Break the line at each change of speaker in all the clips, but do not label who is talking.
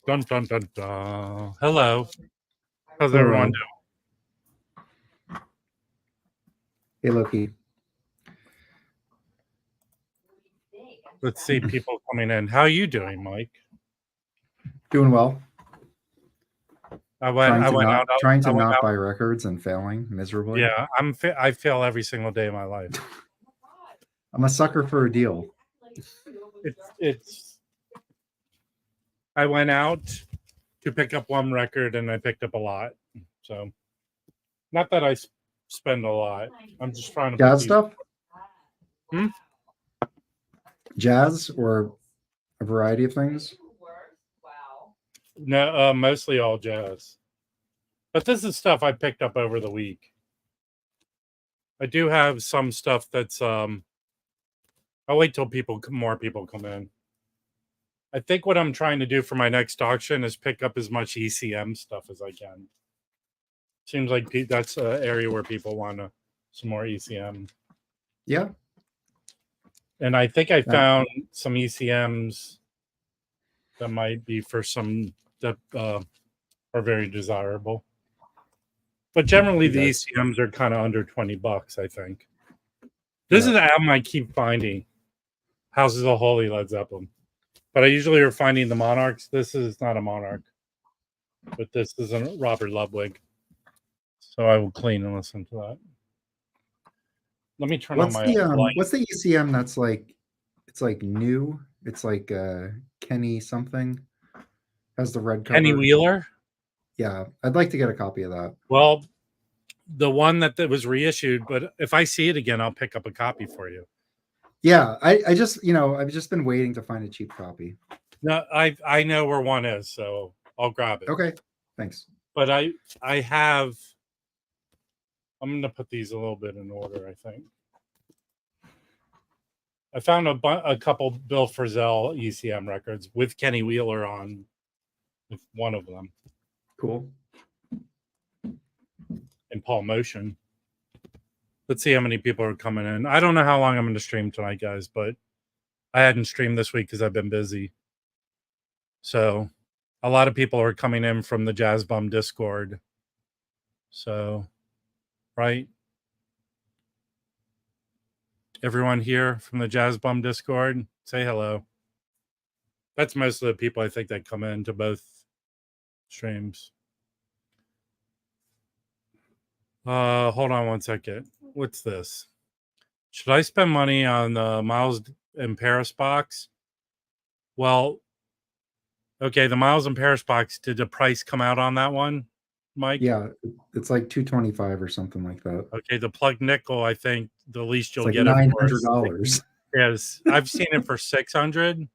Dun, dun, dun, dun. Hello. How's
Hello,
everyone
Rob. Hey, Loki.
doing? Let's see people coming in. How are you doing, Mike?
Doing well.
I went
Trying to not
out.
buy records and failing miserably.
Yeah, I fail every single day of my life.
I'm a sucker for a deal.
It's I went out to pick up one record and I picked up a lot. So, not that I spend a lot. I'm just trying to put
Jazz
these.
stuff?
Hmm?
Jazz or a variety of things?
No, mostly all jazz. But this is stuff I picked up over the week. I do have some stuff that's I'll wait till more people come in. I think what I'm trying to do for my next auction is pick up as much ECM stuff as I can. Seems like that's an area where people want some more ECM.
Yeah.
And I think I found some ECMs that might be for some that are very desirable. But generally, the ECMs are kind of under $20, I think. This is an album I keep finding. Houses of Holy, Led Zeppelin. But I usually are finding the Monarchs. This is not a Monarch. But this is a Robert Ludwig. So I will clean and listen to that. Let me turn on my light.
What's the ECM that's like, it's like new? It's like Kenny something. Has the red cover.
Kenny Wheeler?
Yeah, I'd like to get a copy of that.
Well, the one that was reissued, but if I see it again, I'll pick up a copy for you.
Yeah, I just, I've just been waiting to find a cheap copy.
No, I know where one is, so I'll grab it.
Okay, thanks.
But I have, I'm going to put these a little bit in order, I think. I found a couple Bill Frisell ECM records with Kenny Wheeler on one of them.
Cool.
And Paul Motion. Let's see how many people are coming in. I don't know how long I'm going to stream tonight, guys, but I hadn't streamed this week because I've been busy. So a lot of people are coming in from the Jazz Bum Discord. So, right? Everyone here from the Jazz Bum Discord, say hello. That's most of the people I think that come into both streams. Hold on one second. What's this? Should I spend money on the Miles in Paris box? Well, okay, the Miles in Paris box, did the price come out on that one, Mike?
Yeah, it's like $225 or something like that.
Okay, the plug nickel, I think the least you'll
like
get
$900.
Yes, I've seen it for $600.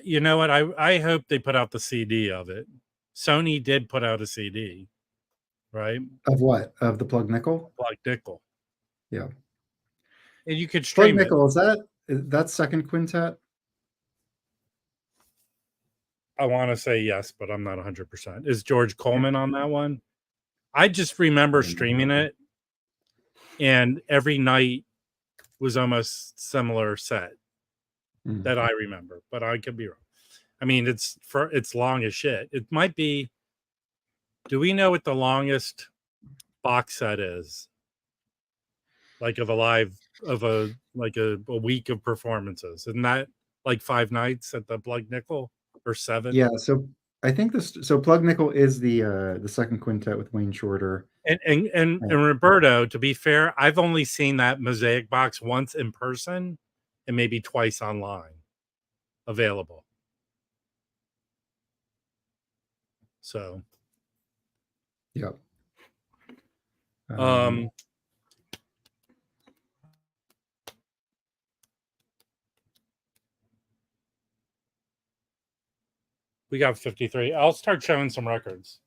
You know what? I hope they put out the CD of it. Sony did put out a CD, right?
Of what? Of the plug nickel?
Plug nickel.
Yeah.
And you could stream
plug nickel, is that second quintet?
I want to say yes, but I'm not 100%. Is George Coleman on that one? I just remember streaming it, and every night was almost similar set that I remember, but I could be wrong. I mean, it's long as shit. It might be. Do we know what the longest box set is? Like of a week of performances, isn't that like 5 nights at the Plug Nickel or 7?
Yeah, so I think Plug Nickel is the second quintet with Wayne Shorter.
And Roberto, to be fair, I've only seen that Mosaic box once in person and maybe twice online available. So,
yeah.
We got 53. I'll start showing some records.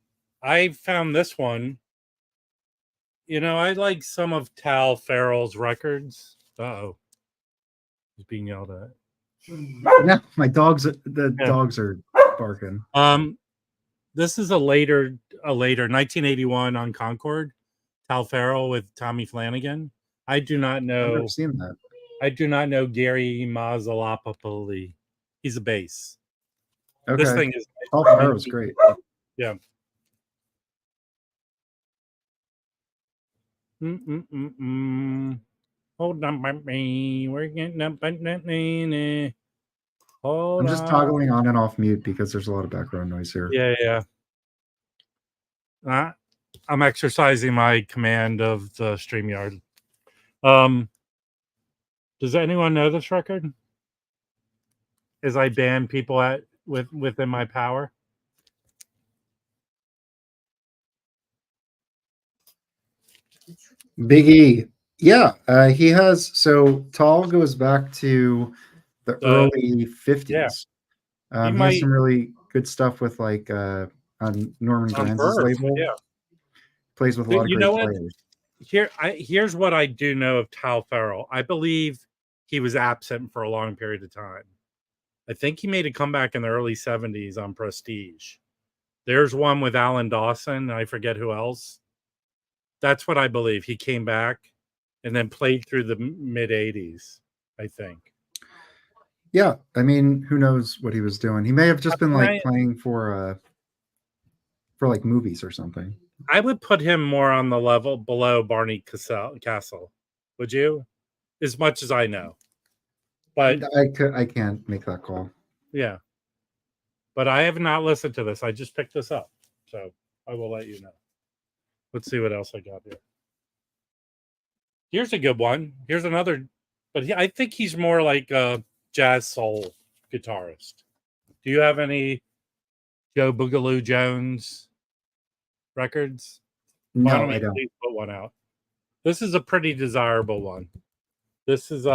I found this one. I like some of Tal Farrell's records. Uh-oh. He's being yelled at.
Yeah, my dogs are barking.
This is a later 1981 on Concord. Tal Farrell with Tommy Flanagan. I do not know.
I've never seen that.
I do not know Gary Mazzalapapoli. He's a bass.
Okay.
This thing is
Paul Ferro's great.
Yeah. Hold on, baby. We're getting up. Hold
I'm just
on.
toggling on and off mute because there's a lot of background noise here.
Yeah. I'm exercising my command of the StreamYard. Does anyone know this record? As I ban people within my power.
Big E. Yeah, he has. So Tall goes back to the early 50s. He has some really good stuff with like on Norman Granz's label.
Yeah.
Plays with a lot of great players.
Here's what I do know of Tal Farrell. I believe he was absent for a long period of time. I think he made a comeback in the early 70s on Prestige. There's one with Alan Dawson, and I forget who else. That's what I believe. He came back and then played through the mid 80s, I think.
Yeah, I mean, who knows what he was doing? He may have just been like playing for like movies or something.
I would put him more on the level below Barney Castle. Would you? As much as I know. But
I can't make that call.
Yeah. But I have not listened to this. I just picked this up. So I will let you know. Let's see what else I got here. Here's a good one. Here's another, but I think he's more like a jazz soul guitarist. Do you have any Joe Boogaloo Jones records?
No, I don't.
Please put one out. This is a pretty desirable one. This is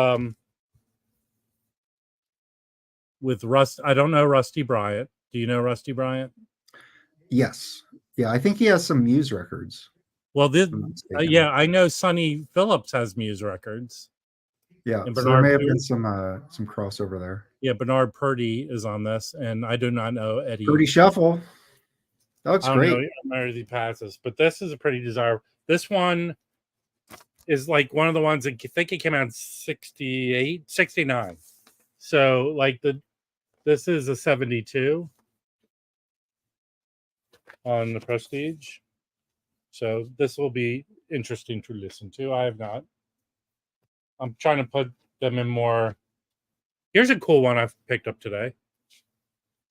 with I don't know Rusty Bryant. Do you know Rusty Bryant?
Yes. Yeah, I think he has some Muse records.
Well, yeah, I know Sonny Phillips has Muse records.
Yeah, so there may have been some crossover there.
Yeah, Bernard Purdy is on this, and I do not know Eddie.
Purdy Shuffle. That looks great.
I don't know Eddie passes, but this is a pretty desirable. This one is like one of the ones that I think it came out in 68, 69. So like this is a 72 on the Prestige. So this will be interesting to listen to. I have not. I'm trying to put them in more. Here's a cool one I've picked up today.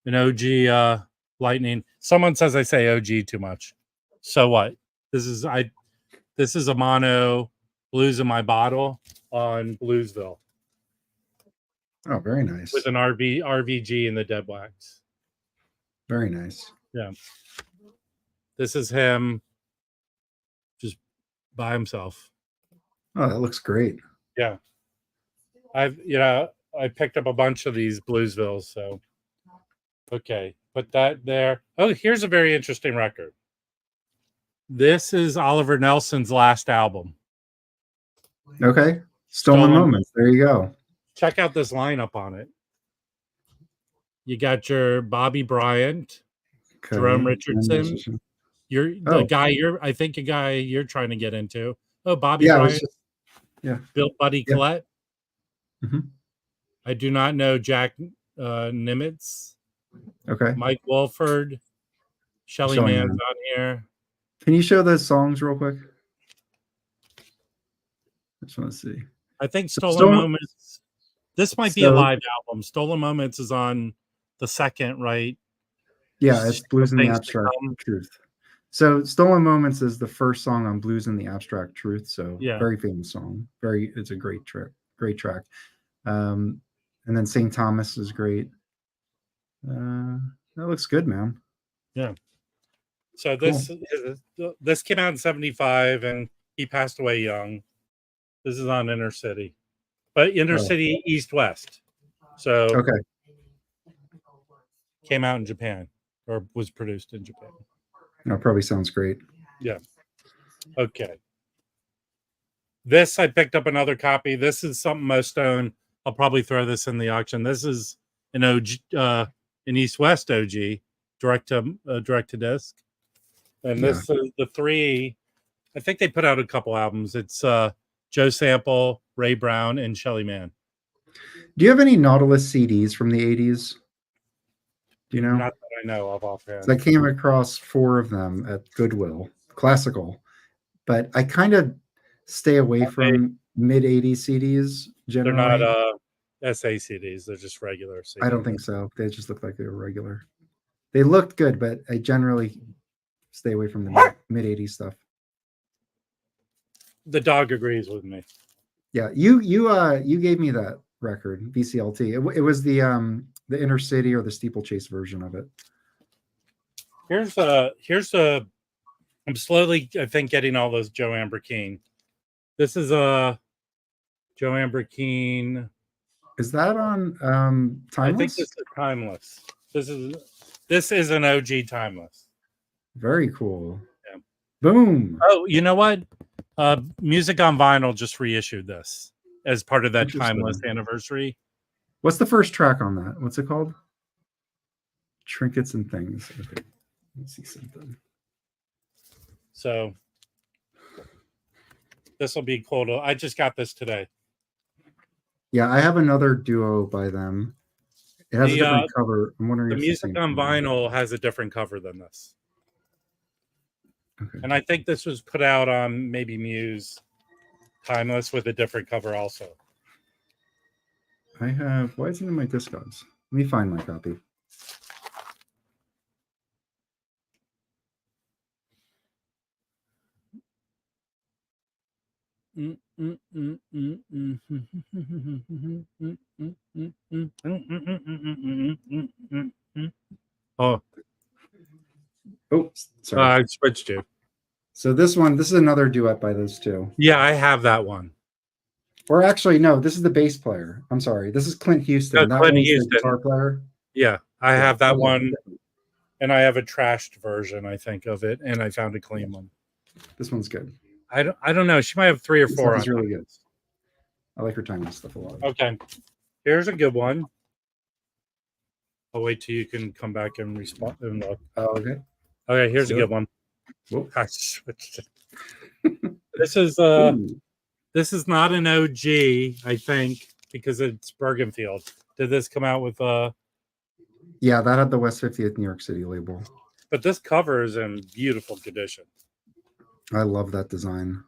An OG Lightning. Someone says I say OG too much. So what? This is a mono Blues in My Bottle on Bluesville.
Oh, very nice.
With an RVG in the Dead Wax.
Very nice.
Yeah. This is him just by himself.
Oh, that looks great.
Yeah. I picked up a bunch of these Bluesvilles, so okay. Put that there. Oh, here's a very interesting record. This is Oliver Nelson's last album.
Okay. Stolen Moments. There you go.
Check out this lineup on it. You got your Bobby Bryant, okay. Jerome Richardson. The guy I think a guy you're trying to get into. Oh, Bobby Bryant. Bill Buddy Collette.
Mm-hmm.
I do not know Jack Nimitz.
Okay.
Mike Wolford. Shelly Mann's on here.
Can you show those songs real quick? I just want to see.
I think Stolen Moments. This might be a live album. Stolen Moments is on the second, right?
Yeah, it's Blues in the Abstract Truth. So Stolen Moments is the first song on Blues in the Abstract Truth. So very famous song. It's a great track. And then St. Thomas is great. That looks good, man.
Yeah. So this came out in 75 and he passed away young. This is on Inner City. But Inner City East West. So came out in Japan or was produced in Japan.
That probably sounds great.
Yeah. Okay. This I picked up another copy. This is something most own. I'll probably throw this in the auction. This is an OG, an East West OG, direct to disc. And this is the three. I think they put out a couple albums. It's Joe Sample, Ray Brown, and Shelly Manne.
Do you have any Nautilus CDs from the 80s? Do you know?
Not that I know of offhand.
So I came across 4 of them at Goodwill, classical, but I kind of stay away from mid 80s CDs generally.
They're not SA CDs, they're just regular CDs.
I don't think so. They just look like they were regular. They looked good, but I generally stay away from the mid 80s stuff.
The dog agrees with me.
Yeah, you gave me that record, VCLT. It was the inner city or the steeplechase version of it.
Here's I'm slowly, I think, getting all those Joanne Burkeen. This is a Joanne Burkeen.
Is that on Timeless?
I think this is Timeless. This is an OG Timeless.
Very cool.
Yeah.
Boom.
Oh, you know what? Music on Vinyl just reissued this as part of that Timeless anniversary.
What's the first track on that? What's it called? Trinkets and Things. Okay. Let's see something.
So this will be cool. I just got this today.
Yeah, I have another duo by them. It has a different cover. I'm wondering
the music on vinyl has a different cover than this. Okay. And I think this was put out on maybe Muse Timeless with a different cover also.
I have, why is it in my Discogs? Let me find my copy.
Oh,
sorry.
I switched you.
So this is another duet by those two.
Yeah, I have that one.
Or actually, no, this is the bass player. I'm sorry. This is Clint Houston.
No, Clint Houston,
the guitar player.
Yeah, I have that one. And I have a trashed version, I think, of it, and I found a clean one.
This one's good.
I don't know. She might have 3 or 4.
This really good. I like her Timeless stuff a lot.
Okay, here's a good one. I'll wait till you can come back and respond. And look.
Oh, okay.
Okay, here's a good one.
Whoa.
I switched it. This is not an OG, I think, because it's Bergenfield. Did this come out with
Yeah, that had the West 50th New York City label.
But this cover is in beautiful condition.
I love that design.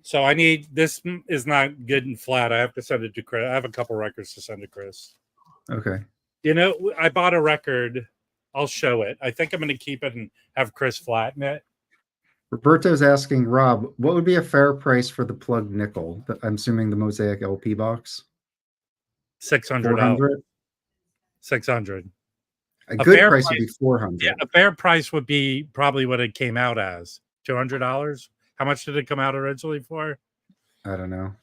So this is not good and flat. I have to send it to Chris. I have a couple records to send to Chris.
Okay.
You know, I bought a record. I'll show it. I think I'm going to keep it and have Chris flatten it.
Roberto's asking, Rob, what would be a fair price for the plugged nickel? I'm assuming the Mosaic LP box.
$600. $600.
A good price would be $400.
Yeah, a fair price would be probably what it came out as. $200. How much did it come out originally for?
I don't know.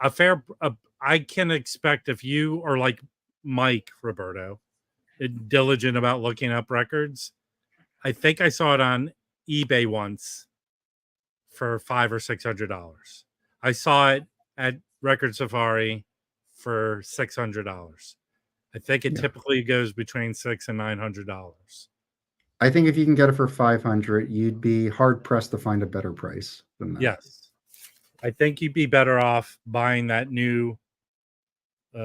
I can expect if you are like Mike, Roberto, diligent about looking up records. I think I saw it on eBay once for $500 or $600. I saw it at Record Safari for $600. I think it typically goes between $600 and $900.
I think if you can get it for $500, you'd be hard pressed to find a better price than that.
Yes, I think you'd be better off buying that new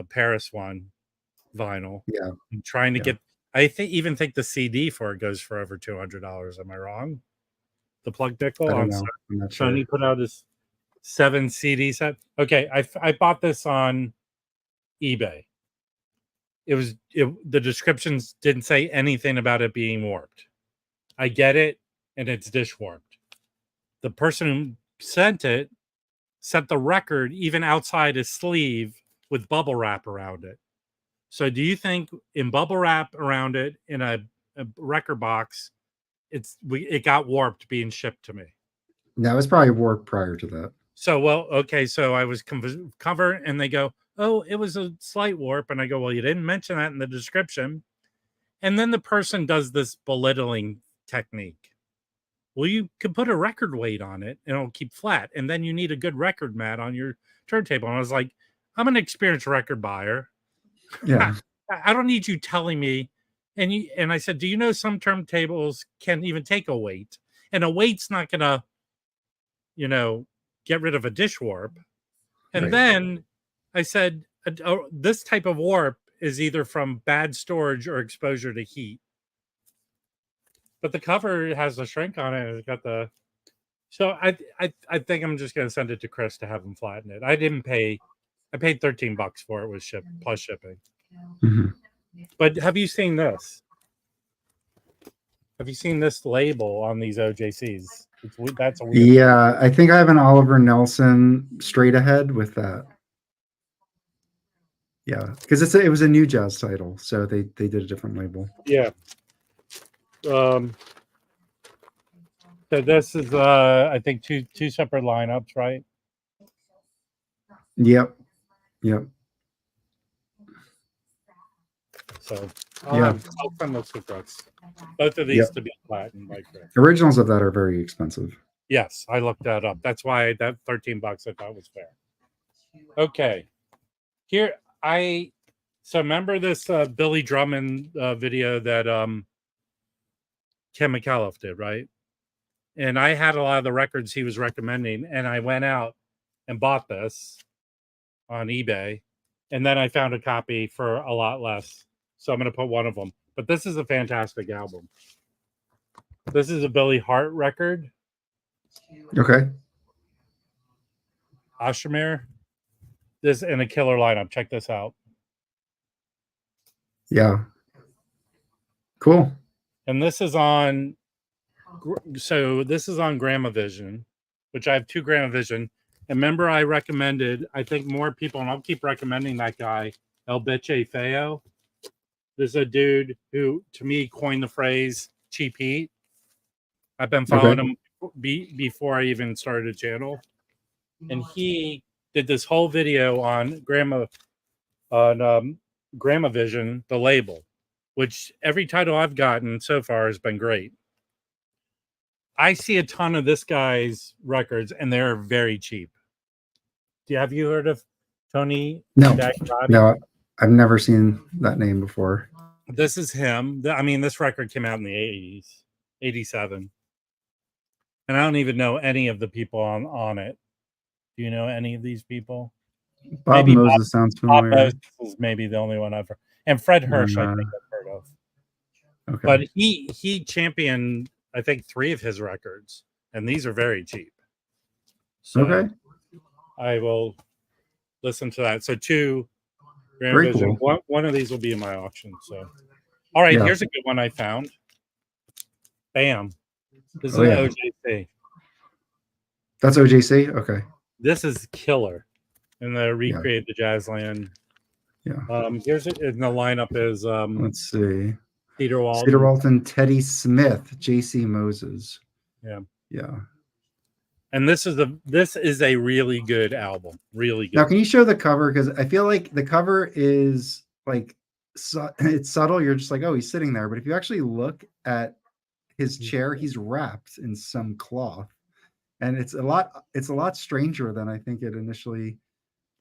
Paris one vinyl.
Yeah,
and trying to get. I even think the CD for it goes for over $200. Am I wrong? The plug nickel on Sony put out his 7 CD set. Okay, I bought this on eBay. The descriptions didn't say anything about it being warped. I get it, and it's dish warped. The person who sent the record even outside his sleeve with bubble wrap around it. So do you think in bubble wrap around it in a record box, it got warped being shipped to me?
No, it was probably warped prior to that.
So, so I was covered, and they go, oh, it was a slight warp. And I go, well, you didn't mention that in the description. And then the person does this belittling technique. Well, you could put a record weight on it and it'll keep flat. And then you need a good record mat on your turntable. And I was like, I'm an experienced record buyer.
Yeah.
I don't need you telling me. And I said, do you know some turntables can even take a weight? And a weight's not going to, get rid of a dish warp. And then I said, this type of warp is either from bad storage or exposure to heat. But the cover has a shrink on it. It's got the. So I think I'm just going to send it to Chris to have him flatten it. I didn't pay. I paid $13 for it with plus shipping.
Mm-hmm.
But have you seen this? Have you seen this label on these OJCs? That's a weird.
Yeah, I think I have an Oliver Nelson straight ahead with that. Yeah, because it was a new jazz title, so they did a different label.
Yeah. So this is I think two separate lineups, right?
Yep.
So I'll send those to Brooks. Both of these to be flattened like that.
Originals of that are very expensive.
Yes, I looked that up. That's why that $13 I thought was fair. Okay. Here so remember this Billy Drummond video that Ken McAuliffe did, right? And I had a lot of the records he was recommending, and I went out and bought this on eBay, and then I found a copy for a lot less. So I'm going to put one of them. But this is a fantastic album. This is a Billy Hart record.
Okay.
Oshimir. This in a killer lineup. Check this out.
Yeah. Cool.
And this is on. So this is on Gramavision, which I have 2 Gramavision. And remember, I recommended. I think more people, and I'll keep recommending that guy, El Biche Feo. There's a dude who, to me, coined the phrase "cheap heat." I've been following him before I even started a channel, and he did this whole video on Gramavision, the label, which every title I've gotten so far has been great. I see a ton of this guy's records, and they're very cheap. Have you heard of Tony?
No, I've never seen that name before.
This is him. I mean, this record came out in the 80s, 87. And I don't even know any of the people on it. Do you know any of these people?
Bob Moses sounds familiar.
Bob Moses is maybe the only one I've heard. And Fred Hirsch, I think I've heard of. Okay. But he championed, I think, 3 of his records. And these are very cheap. So I will listen to that. So 2
Very cool.
One of these will be in my auction. So, all right, here's a good one I found. Bam. This is OJC.
That's OJC? Okay.
This is killer. And they recreate the Jazzland.
Yeah.
Here's it. And the lineup is
let's see.
Cedar
Walton, Teddy Smith, JC Moses.
Yeah.
Yeah.
And this is a really good album. Really good.
Now, can you show the cover? Because I feel like the cover is like it's subtle. You're just like, oh, he's sitting there. But if you actually look at his chair, he's wrapped in some cloth, and it's a lot stranger than I think it initially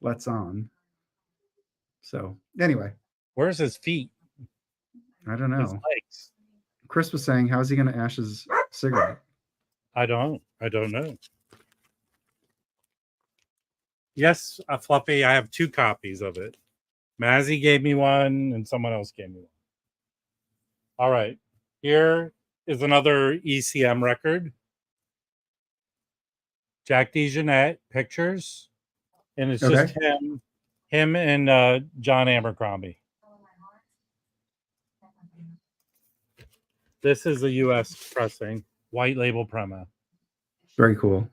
lets on. So anyway,
where's his feet?
I don't know.
His legs.
Chris was saying, how's he going to ash his cigarette?
I don't know. Yes, Fluffy, I have 2 copies of it. Mazzy gave me one, and someone else gave me one. All right. Here is another ECM record. Jack DeJohnette Pictures. And it's just him and John Abercrombie. This is a U.S. pressing. White label promo.
Very cool.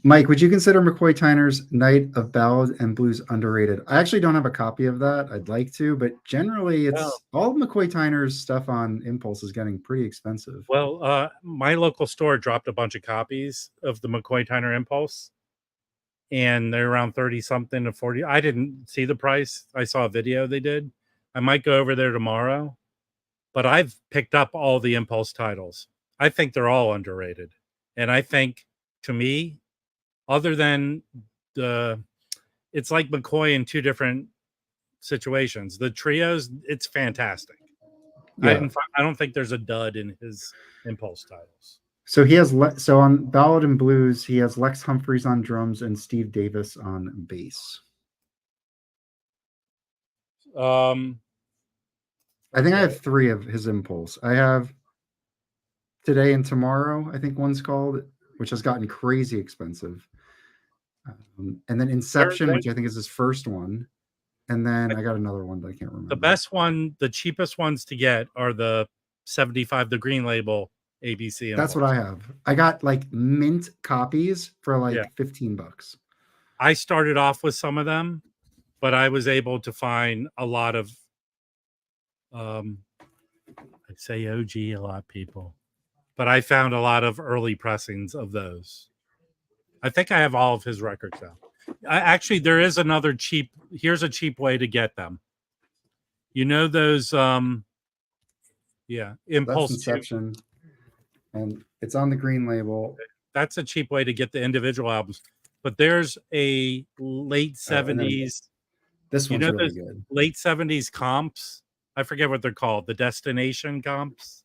Mike, would you consider McCoy Tyner's Night of Ballad and Blues underrated? I actually don't have a copy of that. I'd like to, but generally it's all of McCoy Tyner's stuff on Impulse is getting pretty expensive.
Well, my local store dropped a bunch of copies of the McCoy Tyner Impulse, and they're around 30 something to 40. I didn't see the price. I saw a video they did. I might go over there tomorrow, but I've picked up all the Impulse titles. I think they're all underrated. And I think, to me, other than it's like McCoy in 2 different situations. The trios, it's fantastic. Yeah. I don't think there's a dud in his Impulse titles.
So he has on Ballad and Blues, he has Lex Humphreys on drums and Steve Davis on bass. I think I have 3 of his Impulse. I have Today and Tomorrow, I think one's called, which has gotten crazy expensive. And then Inception, which I think is his first one. And then I got another one that I can't remember.
The best one, the cheapest ones to get are the 75, the green label ABC. Impulse.
That's what I have. I got like mint copies for like $15.
I started off with some of them, but I was able to find a lot of, I say OG a lot, people, but I found a lot of early pressings of those. I think I have all of his records now. Actually, there is another cheap. Here's a cheap way to get them. You know those, Impulse.
That's Inception, and it's on the green label.
That's a cheap way to get the individual albums. But there's a late 70s.
This one's really good.
Late 70s comps. I forget what they're called. The Destination comps.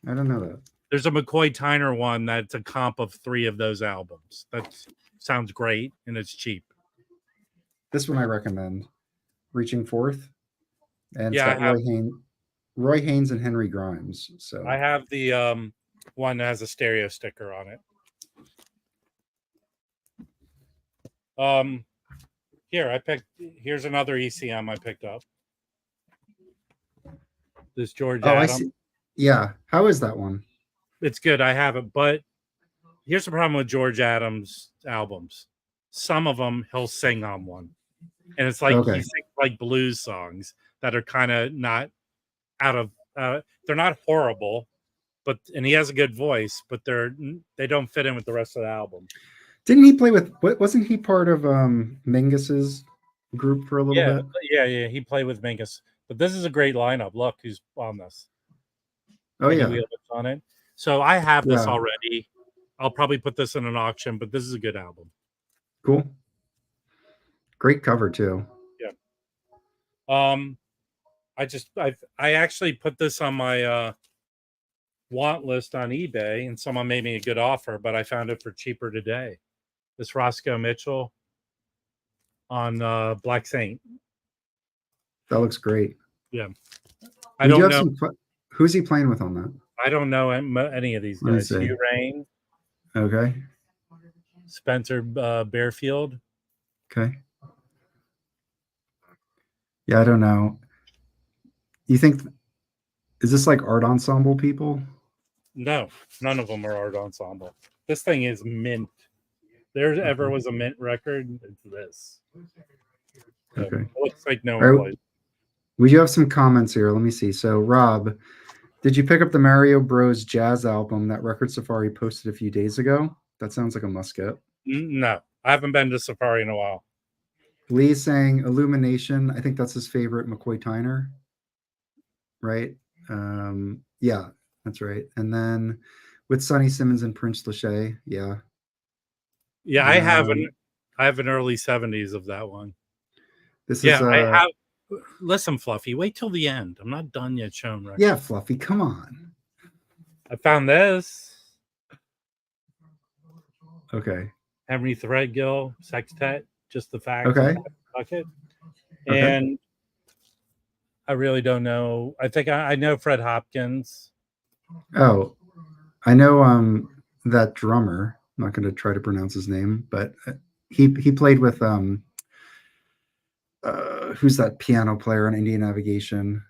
I don't know that.
There's a McCoy Tyner one that's a comp of 3 of those albums. That sounds great, and it's cheap.
This one I recommend. Reaching Forth. And it's got Roy Haynes and Henry Grimes. So
I have the one that has a stereo sticker on it. Here's another ECM I picked up. This George Adams.
I see. Yeah. How is that one?
It's good. I have it, but here's the problem with George Adams albums. Some of them he'll sing on one, and it's like he sings like blues songs that are kind of not out of. They're not horrible, and he has a good voice, but they don't fit in with the rest of the album.
Didn't he play with? Wasn't he part of Mingus's group for a little bit?
Yeah. He played with Mingus, but this is a great lineup. Look who's on this.
Oh yeah,
on it. So I have this already. I'll probably put this in an auction, but this is a good album.
Cool. Great cover too.
Yeah. I actually put this on my want list on eBay, and someone made me a good offer, but I found it for cheaper today. This Roscoe Mitchell on Black Saint.
That looks great.
Yeah. I don't know.
Who's he playing with on that?
I don't know any of these guys. Hugh Rain.
Okay.
Spencer Bearfield.
Okay. Yeah, I don't know. You think, is this like art ensemble people?
No, none of them are art ensemble. This thing is mint. There ever was a mint record, it's this.
Okay.
It looks like no one plays.
We do have some comments here. Let me see. So, Rob, did you pick up the Mario Bros. Jazz album that Record Safari posted a few days ago? That sounds like a must get.
No, I haven't been to Safari in a while.
Lee saying Illumination. I think that's his favorite McCoy Tyner. Right? Yeah, that's right. And then with Sonny Simmons and Prince Lachey. Yeah.
Yeah, I have an early 70s of that one.
This is
I have. Listen, Fluffy, wait till the end. I'm not done yet showing records.
Yeah, Fluffy, come on.
I found this.
Okay.
Henry Threadgill, Sextet, Just the Facts.
Okay.
Bucket. And I really don't know. I think I know Fred Hopkins.
Oh, I know that drummer. I'm not going to try to pronounce his name, but he played with who's that piano player on Indian Navigation?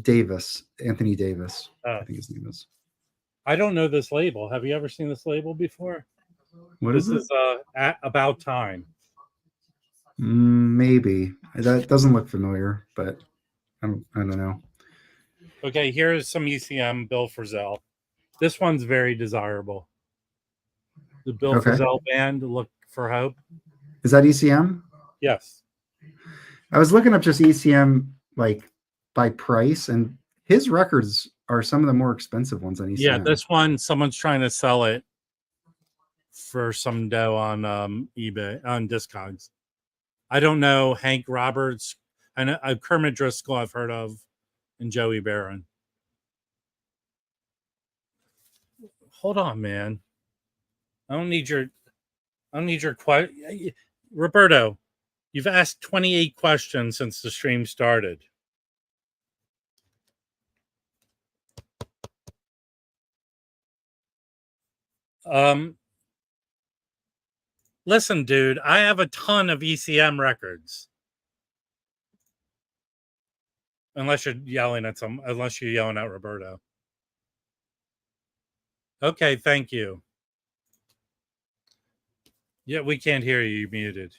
Davis, Anthony Davis. I think his name is.
I don't know this label. Have you ever seen this label before?
This
is About Time.
Maybe. That doesn't look familiar, but I don't know.
Okay, here's some ECM Bill Frisell. This one's very desirable. The Bill Frisell Band, Look for Hope.
Is that ECM?
Yes.
I was looking up just ECM like by price, and his records are some of the more expensive ones on ECM.
Yeah, this one, someone's trying to sell it for some dough on eBay, on Discogs. I don't know Hank Roberts. I know Kermit Driscoll I've heard of, and Joey Barron. Hold on, man. I don't need your Roberto, You've asked 28 questions since the stream started. Listen, dude, I have a ton of ECM records. Unless you're yelling at Roberto. Okay, thank you. Yeah, we can't hear you. You're muted.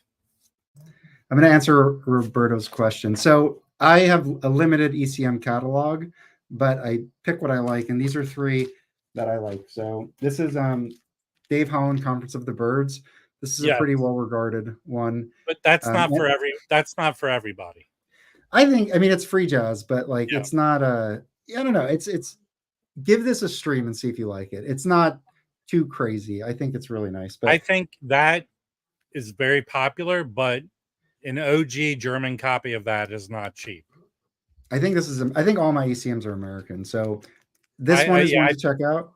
I'm going to answer Roberto's question. So I have a limited ECM catalog, but I pick what I like, and these are 3 that I like. So this is Dave Holland, Conference of the Birds. This is a pretty well-regarded one.
But that's not for everybody.
I mean, it's free jazz, but like it's not I don't know. It's give this a stream and see if you like it. It's not too crazy. I think it's really nice. But
I think that is very popular, but an OG German copy of that is not cheap.
I think all my ECMs are American. So this one is one to check out.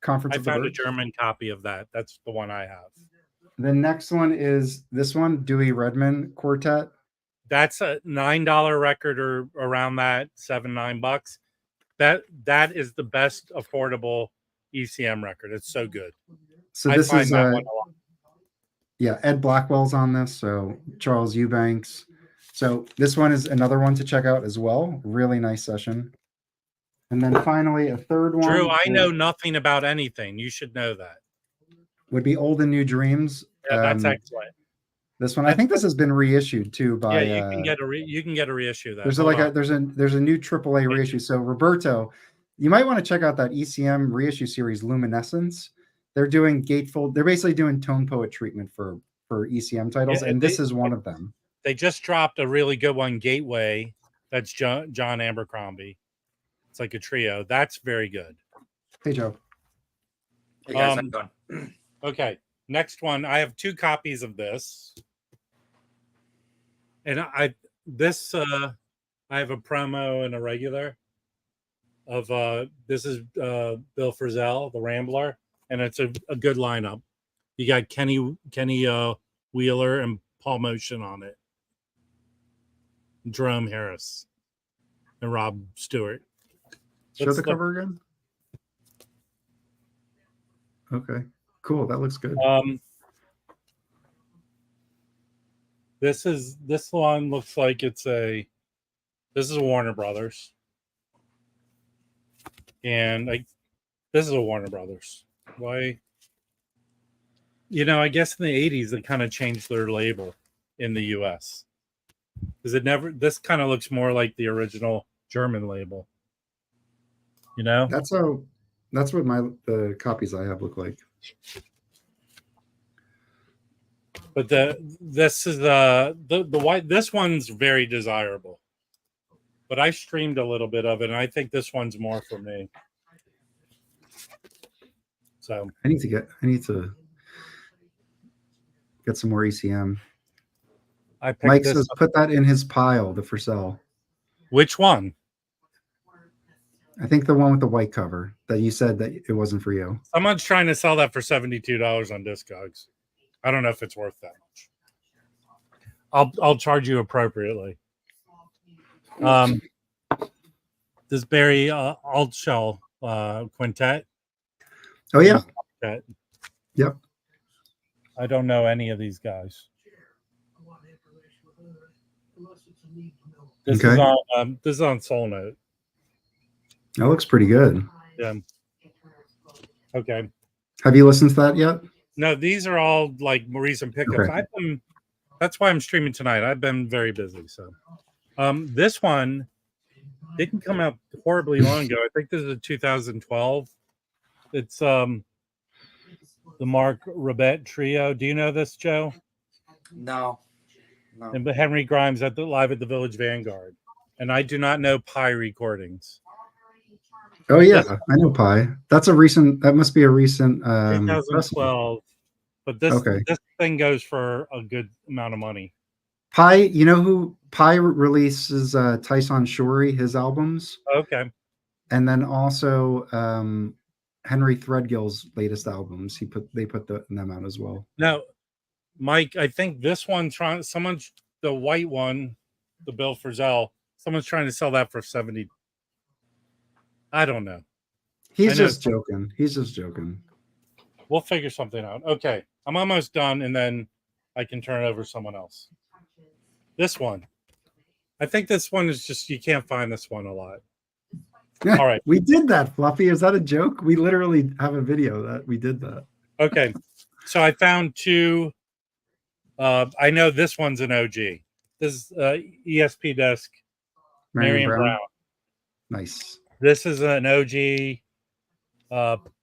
Conference of the Birds. I found
a German copy of that. That's the one I have.
The next one is this one, Dewey Redman Quartet.
That's a $9 record or around that, $7-9. That is the best affordable ECM record. It's so good.
So this is Ed Blackwell's on this. So Charles Eubanks. So this one is another one to check out as well. Really nice session. And then finally a third one.
Drew, I know nothing about anything. You should know that.
Would be Old and New Dreams.
Yeah, that's excellent.
This one, I think this has been reissued too by.
Yeah, you can get a reissue.
There's a new AAA reissue. So Roberto, you might want to check out that ECM reissue series Luminescence. They're doing gatefold. They're basically doing tone poet treatment for ECM titles, and this is one of them.
They just dropped a really good one, Gateway. That's John Abercrombie. It's like a trio. That's very good.
Hey, Joe.
Hey guys, how's it going?
Okay. Next one, I have 2 copies of this. And I have a promo and a regular of this is Bill Frisell, the Rambler, and it's a good lineup. You got Kenny Wheeler and Paul Motion on it. Jerome Harris and Rob Stewart.
Show the cover again. Okay. Cool. That looks good.
This one looks like this is a Warner Brothers. And this is a Warner Brothers. Why? I guess in the 80s, they kind of changed their label in the US. Because this kind of looks more like the original German label.
That's what the copies I have look like.
But this is the white. This one's very desirable. But I streamed a little bit of it, and I think this one's more for me. So
I need to get some more ECM. Mike says put that in his pile, the for sale.
Which one?
I think the one with the white cover that you said that it wasn't for you.
Someone's trying to sell that for $72 on Discogs. I don't know if it's worth that much. I'll charge you appropriately. This Barry Altshell quintet.
Oh yeah.
Quintet.
Yep.
I don't know any of these guys. This is on Soul Note.
That looks pretty good.
Yeah. Okay.
Have you listened to that yet?
No, these are all like recent pickups. Okay. That's why I'm streaming tonight. I've been very busy. So, this one didn't come out horribly long ago. I think this is a 2012. It's the Mark Rabet Trio. Do you know this, Joe?
No.
And Henry Grimes live at the Village Vanguard. And I do not know Pi Recordings.
Oh yeah, I know Pi. That must be a recent
2012. But this thing goes for a good amount of money.
Pi, you know who Pi releases Tyson Shorey, his albums.
Okay.
And then also Henry Threadgill's latest albums. They put them out as well.
No, Mike, I think this one someone's the white one, the Bill Frisell, someone's trying to sell that for 70. I don't know.
He's just joking. He's just joking.
We'll figure something out. Okay, I'm almost done, and then I can turn it over to someone else. This one. I think this one is just, you can't find this one a lot. All right.
We did that, Fluffy. Is that a joke? We literally have a video that we did that.
Okay. So I found two. I know this one's an OG. This is ESP-Disk, Marion Brown.
Nice.
This is an OG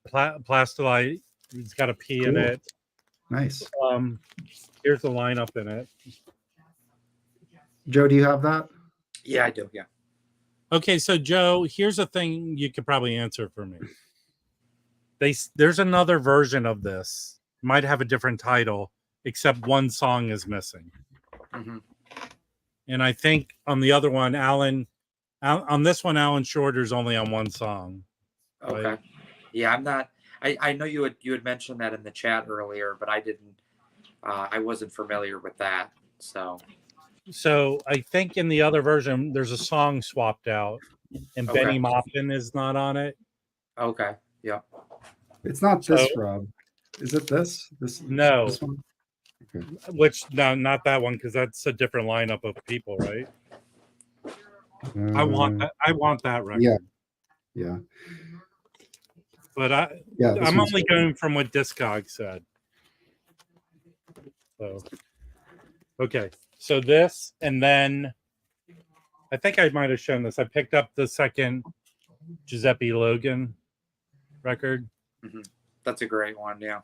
Plastilite. It's got a P in it.
Nice.
Here's the lineup in it.
Joe, do you have that?
Yeah, I do. Yeah.
Okay, so Joe, here's a thing you could probably answer for me. There's another version of this. Might have a different title, except one song is missing.
Mm-hmm.
And I think on the other one, on this one, Alan Shorter's only on one song.
Okay. Right? Yeah, I'm not. I know you had mentioned that in the chat earlier, but I didn't. I wasn't familiar with that. So
I think in the other version, there's a song swapped out, and okay. Benny Maupin is not on it.
Okay. Yeah.
It's not this, Rob. Is it this?
No.
This one? Okay.
Which no, not that one, because that's a different lineup of people, right? I want that record.
Yeah. Yeah.
But I'm only going from what Discog said. So okay. So this, and then I think I might have shown this. I picked up the second Giuseppi Logan record.
Mm-hmm. That's a great one. Yeah.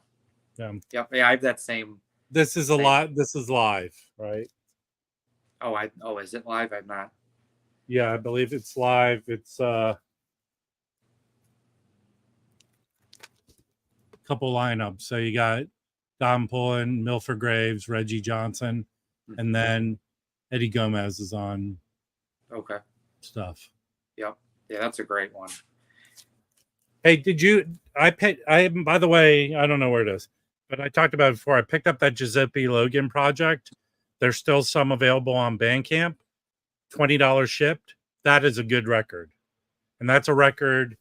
Yep.
Yeah, I have that same.
This is This is live, right?
Oh, is it live? I'm not.
Yeah, I believe it's live. It's a couple lineups. So you got Don Pullen, Milford Graves, Reggie Johnson, and then Eddie Gomez is on.
Okay.
Stuff.
Yep. Yeah, that's a great one.
Hey, by the way, I don't know where it is, but I talked about it before. I picked up that Giuseppe Logan project. There's still some available on Bandcamp. $20 shipped. That is a good record. And that's a record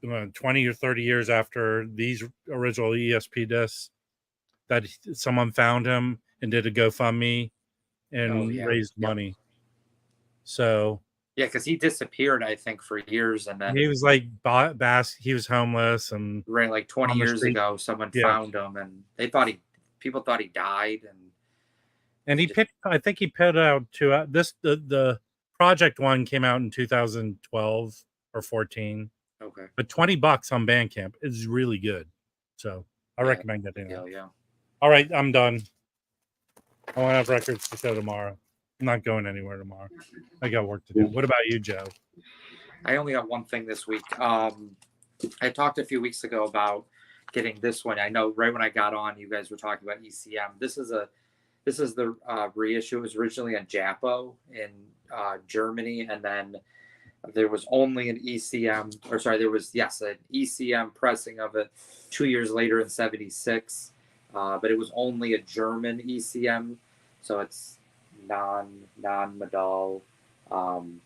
20 or 30 years after these original ESP discs, that someone found him and did a GoFundMe and raised money. So
yeah, because he disappeared, I think, for years, and then
he was like he was homeless, and
right, like 20 years ago, someone found him, and people thought he died,
and he picked. I think he put out the project one came out in 2012 or 14.
Okay,
but $20 on Bandcamp is really good, so I recommend getting it.
Yeah.
All right, I'm done. I won't have records to show tomorrow. I'm not going anywhere tomorrow. I got work to do. What about you, Joe?
I only got one thing this week. I talked a few weeks ago about getting this one. I know right when I got on, you guys were talking about ECM. This is the reissue. It was originally on Japo in Germany, and then there was only an ECM, an ECM pressing of it 2 years later in '76, but it was only a German ECM, so it's non-modal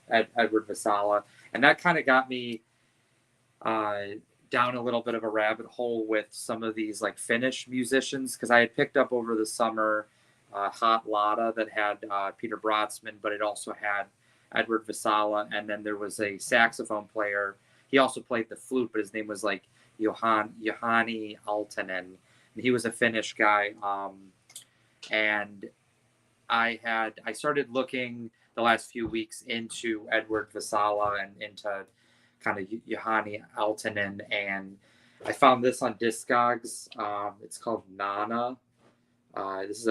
Edward Vasala, and that kind of got me down a little bit of a rabbit hole with some of these like Finnish musicians, because I had picked up over the summer Hot Lotta that had Peter Brotsman, but it also had Edward Vasala, and then there was a saxophone player. He also played the flute, but his name was like Juhani Aaltonen, and he was a Finnish guy. And I started looking the last few weeks into Edward Vasala and into kind of Juhani Aaltonen, and I found this on Discogs. It's called Nana. It's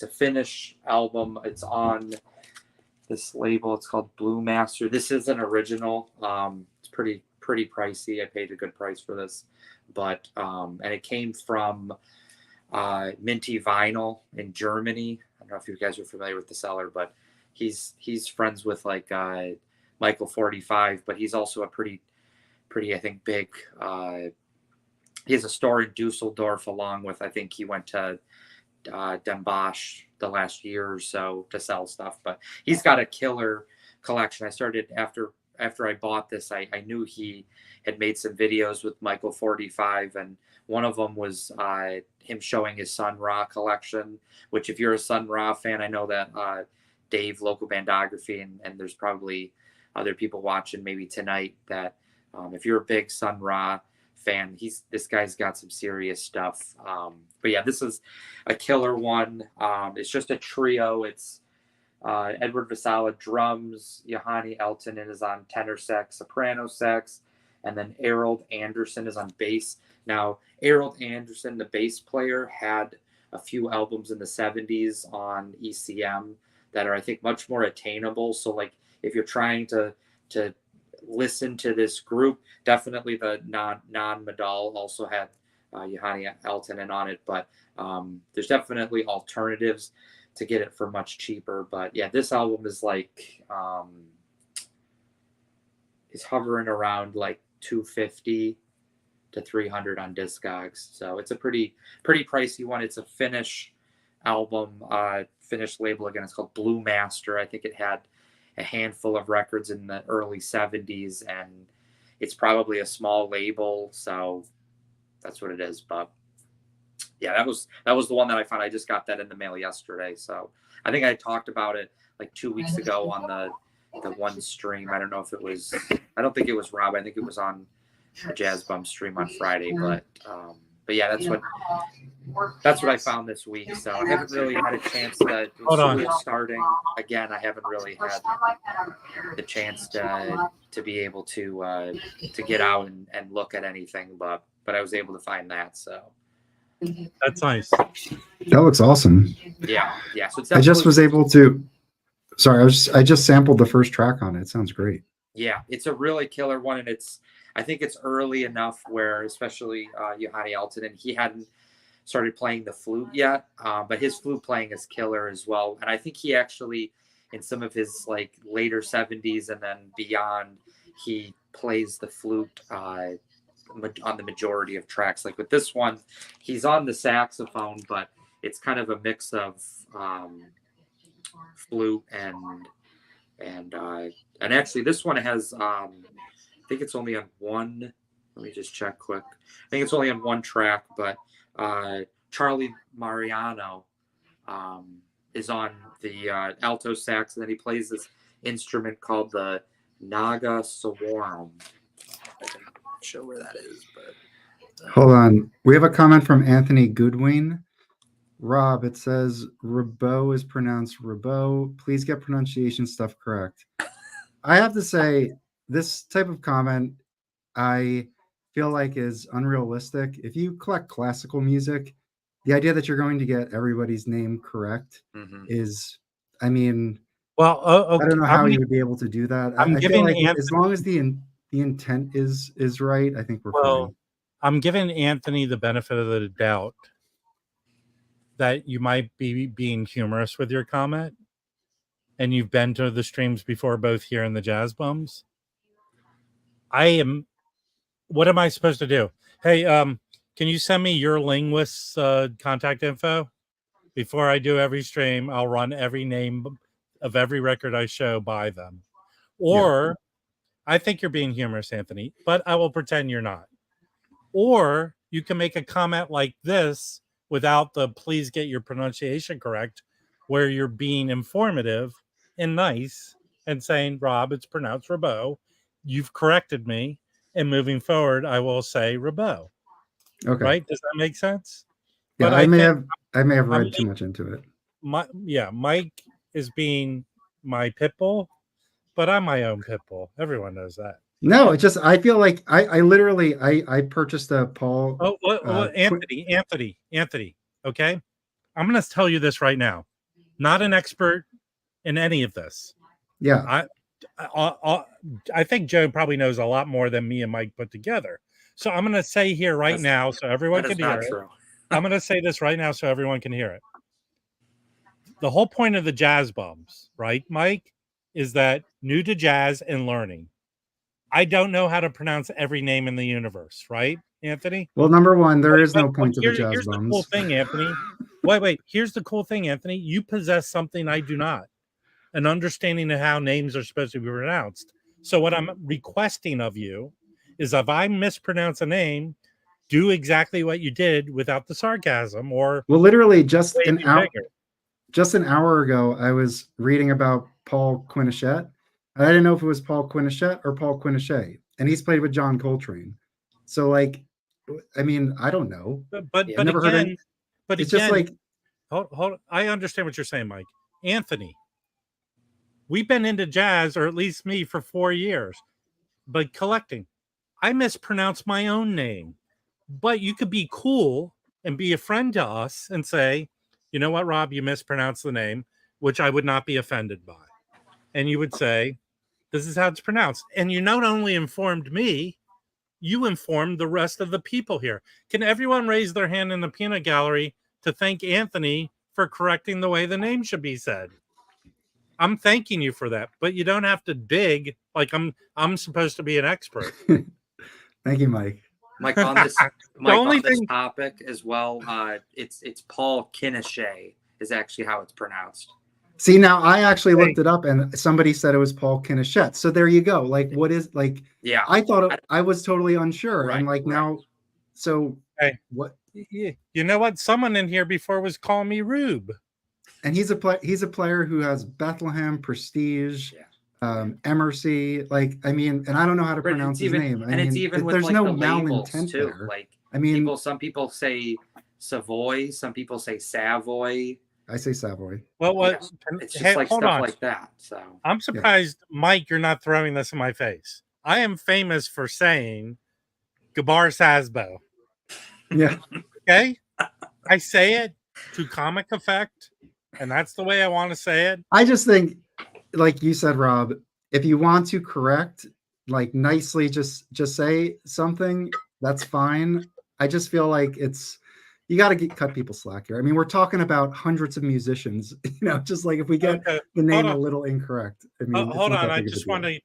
a Finnish album. It's on this label. It's called Blue Master. This is an original. It's pretty pricey. I paid a good price for this, but and it came from Minty Vinyl in Germany. I don't know if you guys are familiar with the seller, but he's friends with like Michael 45, but he's also a pretty I think big. He has a store in Dusseldorf, along with, I think he went to Den Bosch the last year or so to sell stuff, but he's got a killer collection. I started after I bought this, I knew he had made some videos with Michael 45, and one of them was him showing his Sun Ra collection, which if you're a Sun Ra fan, I know that Dave, Local Bandography, and there's probably other people watching maybe tonight that if you're a big Sun Ra fan, this guy's got some serious stuff. But yeah, this is a killer one. It's just a trio. It's Edward Vasala drums, Johanny Eltonen is on tenor sax, soprano sax, and then Errol Anderson is on bass. Now, Errol Anderson, the bass player, had a few albums in the 70s on ECM that are, I think, much more attainable. So, like, if you're trying to listen to this group, definitely the non-Madal also had Johanny Eltonen on it, but there's definitely alternatives to get it for much cheaper. But yeah, this album is like is hovering around like $250 to $300 on Discogs. So it's a pretty pricey one. It's a Finnish album, Finnish label. Again, it's called Blue Master. I think it had a handful of records in the early 70s, and it's probably a small label, so that's what it is. But yeah, that was the one that I found. I just got that in the mail yesterday, so I think I talked about it like 2 weeks ago on the one stream. I don't know if it was, I don't think it was Rob. I think it was on a Jazz Bum stream on Friday, but yeah, that's what I found this week. So I haven't really had a chance to.
Hold on.
Starting again, I haven't really had the chance to be able to get out and look at anything, but I was able to find that. So
that's nice.
That looks awesome.
Yeah. So it's
I just was able to. Sorry, I just sampled the first track on it. It sounds great.
Yeah, it's a really killer one, and I think it's early enough where, especially Johanny Eltonen, he hadn't started playing the flute yet, but his flute playing is killer as well. And I think he actually, in some of his like later 70s and then beyond, he plays the flute on the majority of tracks. Like with this one, he's on the saxophone, but it's kind of a mix of flute and actually this one has I think it's only on one. Let me just check quick. I think it's only on one track, but Charlie Mariano is on the alto sax, and then he plays this instrument called the Naga Sawaram. I can show where that is, but
hold on. We have a comment from Anthony Goodwin. Rob, it says Rabot is pronounced Rabot. Please get pronunciation stuff correct. I have to say, this type of comment, I feel like is unrealistic. If you collect classical music, the idea that you're going to get everybody's name correct is, I mean,
well, okay.
I don't know how you would be able to do that.
I'm
I
giving
feel like as long as the intent is right, I think we're fine.
I'm giving Anthony the benefit of the doubt that you might be being humorous with your comment, and you've been to the streams before, both here and the Jazz Bums. What am I supposed to do? Hey, can you send me your linguist's contact info? Before I do every stream, I'll run every name of every record I show by them. Or, I think you're being humorous, Anthony, but I will pretend you're not. Or you can make a comment like this without the please get your pronunciation correct, where you're being informative and nice and saying, Rob, it's pronounced Rabot. You've corrected me. And moving forward, I will say Rabot.
Okay.
Right? Does that make sense?
Yeah, but I may have read too much into it.
Mike is being my pit bull, but I'm my own pit bull. Everyone knows that.
No, it's just I feel like I literally purchased a Paul.
Anthony. Okay, I'm going to tell you this right now. Not an expert in any of this.
Yeah,
I think Joe probably knows a lot more than me and Mike put together. So I'm going to say here right now, so everyone can hear it. I'm going to say this right now, so everyone can hear it. The whole point of the Jazz Bums, right, Mike, is that new to jazz and learning. I don't know how to pronounce every name in the universe, right, Anthony?
Well, number one, there is no point to the jazz
here's
bums.
The cool thing, Anthony. Wait. Here's the cool thing, Anthony. You possess something I do not, an understanding of how names are supposed to be pronounced. So what I'm requesting of you is if I mispronounce a name, do exactly what you did without the sarcasm or
literally just an hour ago, I was reading about Paul Quinichette. I didn't know if it was Paul Quinichette or Paul Quinichette, and he's played with John Coltrane. So, like, I mean, I don't know.
But never heard any. But
it's
again,
just like,
hold. I understand what you're saying, Mike. Anthony, we've been into jazz, or at least me, for 4 years, but collecting. I mispronounce my own name, but you could be cool and be a friend to us and say, you know what, Rob, you mispronounced the name, which I would not be offended by. And you would say, this is how it's pronounced. And you not only informed me, you informed the rest of the people here. Can everyone raise their hand in the peanut gallery to thank Anthony for correcting the way the name should be said? I'm thanking you for that, but you don't have to dig like I'm supposed to be an expert.
Thank you, Mike.
Mike, on this, this topic as well, it's Paul Quinichette is actually how it's pronounced.
See, now I actually looked it up, and somebody said it was Paul Quinichette. So there you go. Like, what is like?
Yeah,
I thought I was totally unsure.
Right,
I'm like, now, so what?
You know what? Someone in here before was calling me Rube.
And he's a player who has Bethlehem, Prestige, Emercy. Like, I mean, and I don't know how to pronounce his name.
It's even with
there's
like
no
the labels
malintent
too.
there.
Like,
I mean,
some people say Savoy, some people say Savoy.
I say Savoy.
Well,
it's just like stuff like that. So
I'm surprised, Mike, you're not throwing this in my face. I am famous for saying Gabar Sasbo.
Yeah.
Okay. I say it to comic effect, and that's the way I want to say it.
I just think, like you said, Rob, if you want to correct, like, nicely, just say something. That's fine. I just feel like you got to cut people slack here. I mean, we're talking about hundreds of musicians, just like if we get the name a little incorrect. I mean,
hold on. I just want to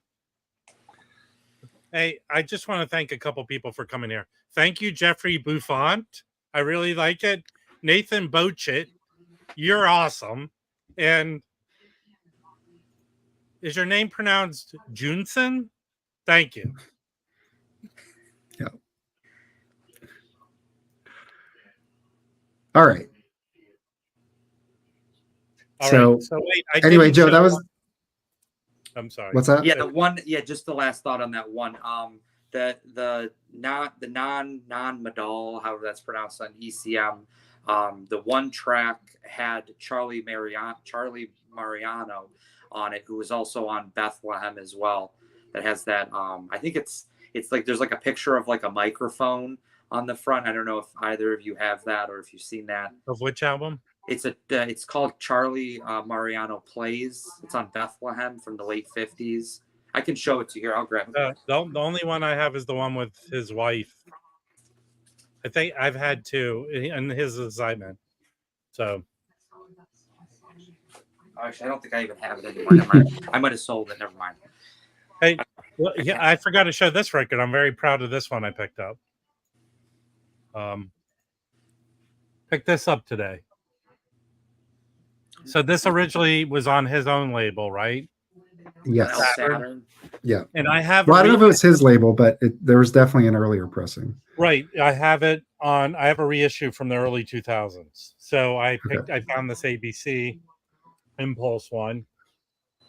thank a couple people for coming here. Thank you, Jeffrey Buffont. I really like it. Nathan Bochit, you're awesome. And is your name pronounced Junson? Thank you.
Yeah. All right. So wait, anyway, Joe, that was.
I'm sorry.
What's that?
Yeah, just the last thought on that one. The non-modal, however that's pronounced on ECM. The one track had Charlie Mariano on it, who was also on Bethlehem as well. That has that. I think it's like there's like a picture of like a microphone on the front. I don't know if either of you have that or if you've seen that.
Of which album?
It's called Charlie Mariano Plays. It's on Bethlehem from the late 50s. I can show it to you here. I'll grab it.
The only one I have is the one with his wife. I think I've had two, and his assignment. So.
Actually, I don't think I even have it anymore. I might have sold it. Never mind.
Hey, well, yeah, I forgot to show this record. I'm very proud of this one I picked up. Picked this up today. So this originally was on his own label, right?
Yes.
Saturn.
Yeah.
And I have.
Well, I don't know if it was his label, but there was definitely an earlier pressing.
Right. I have it on. I have a reissue from the early 2000s. So I found this ABC Impulse one.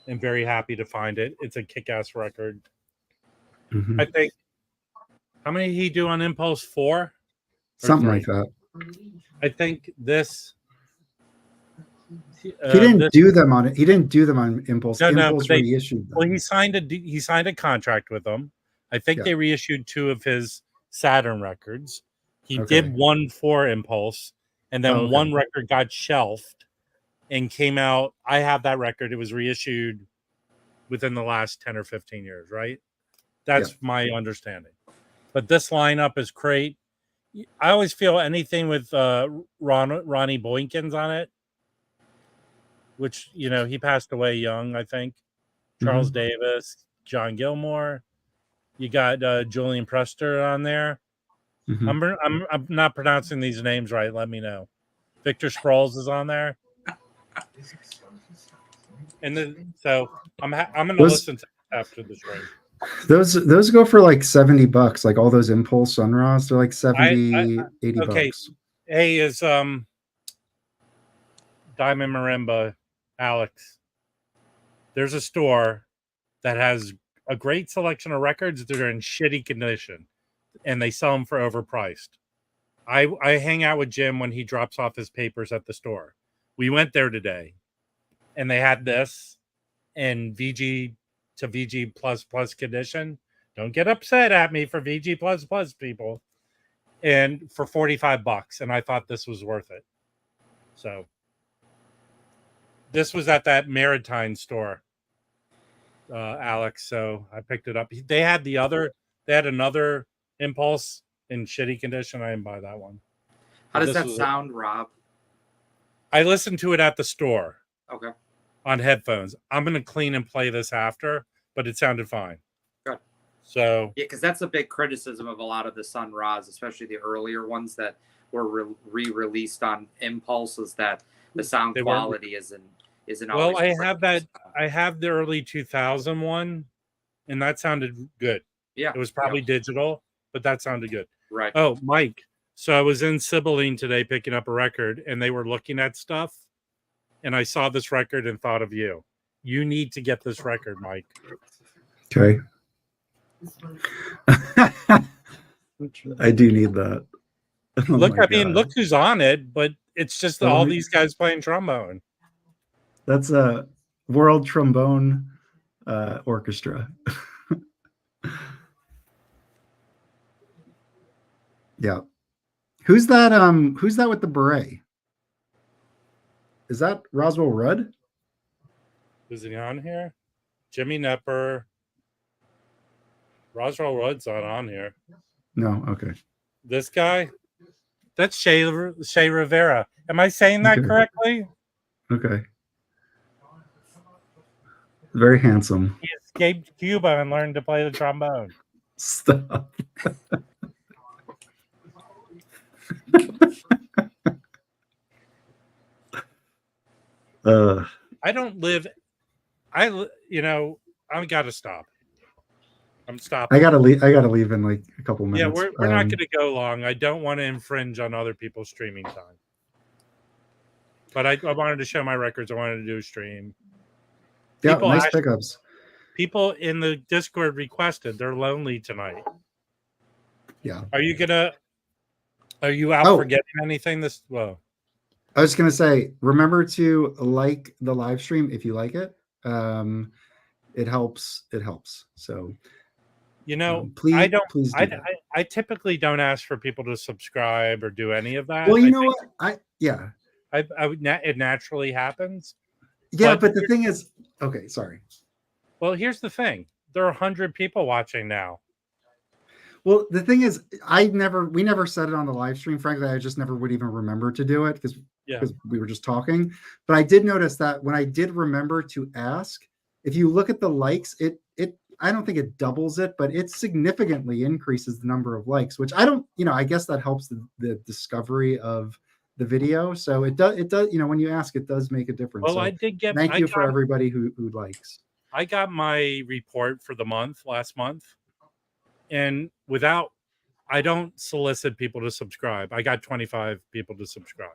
I'm very happy to find it. It's a kick-ass record.
Mm-hmm.
I think. How many did he do on Impulse? 4?
Something like that.
I think this.
He didn't do them on it. He didn't do them on Impulse. Impulse reissued them.
Well, he signed a contract with them. I think they reissued 2 of his Saturn records. He did one for Impulse, and then one record got shelved and came out. I have that record. It was reissued within the last 10 or 15 years, right? That's my understanding. But this lineup is great. I always feel anything with Ronnie Boykins on it, which, he passed away young, I think. Charles Davis, John Gilmore. You got Julian Prester on there.
Mm-hmm.
I'm not pronouncing these names right. Let me know. Victor Sproles is on there. And then so I'm gonna listen to after the stream.
Those go for like $70, like all those Impulse Sun Ra's. They're like 70, 80 bucks.
A is Diamond Marimba, Alex. There's a store that has a great selection of records that are in shitty condition, and they sell them for overpriced. I hang out with Jim when he drops off his papers at the store. We went there today, and they had this in VG to VG plus condition. Don't get upset at me for VG plus people. And for $45, and I thought this was worth it. So this was at that Maritime store, Alex. So I picked it up. They had another Impulse in shitty condition. I didn't buy that one.
How does that sound, Rob?
I listened to it at the store.
Okay.
On headphones. I'm going to clean and play this after, but it sounded fine.
Good.
So
yeah, because that's a big criticism of a lot of the Sun Ra's, especially the earlier ones that were re-released on Impulse, is that the sound quality isn't
well, I have the early 2000 one, and that sounded good.
Yeah.
It was probably digital, but that sounded good.
Right.
Oh, Mike. So I was in Sibylline today picking up a record, and they were looking at stuff, and I saw this record and thought of you. You need to get this record, Mike.
Okay. I do need that.
Oh look who's on it, but it's just all these guys playing trombone.
That's a World Trombone Orchestra. Yeah. Who's that with the beret? Is that Roswell Rudd?
Is he on here? Jimmy Nepper. Roswell Rudd's not on here.
No, okay.
This guy? That's Shea Rivera. Am I saying that correctly?
Okay. Very handsome.
He escaped Cuba and learned to play the trombone.
Stop.
I don't live. I gotta stop. I'm stopping.
I gotta leave in like a couple minutes.
Yeah, we're not gonna go long. I don't want to infringe on other people's streaming time. But I wanted to show my records. I wanted to do a stream.
Yeah, nice pickups.
People in the Discord requested they're lonely tonight.
Yeah.
Are you out forgetting anything this well?
I was gonna say, remember to like the live stream if you like it. It helps. So
please, I typically don't ask for people to subscribe or do any of that.
Well, you know what?
It naturally happens.
Yeah, but the thing is, okay, sorry.
Well, here's the thing. There are 100 people watching now.
Well, the thing is, we never said it on the live stream. Frankly, I just never would even remember to do it because we were just talking. But I did notice that when I did remember to ask, if you look at the likes, I don't think it doubles it, but it significantly increases the number of likes, which I guess that helps the discovery of the video. So it does, when you ask, it does make a difference.
Well,
so thank you for everybody who likes.
I got my report for the last month. And I don't solicit people to subscribe. I got 25 people to subscribe.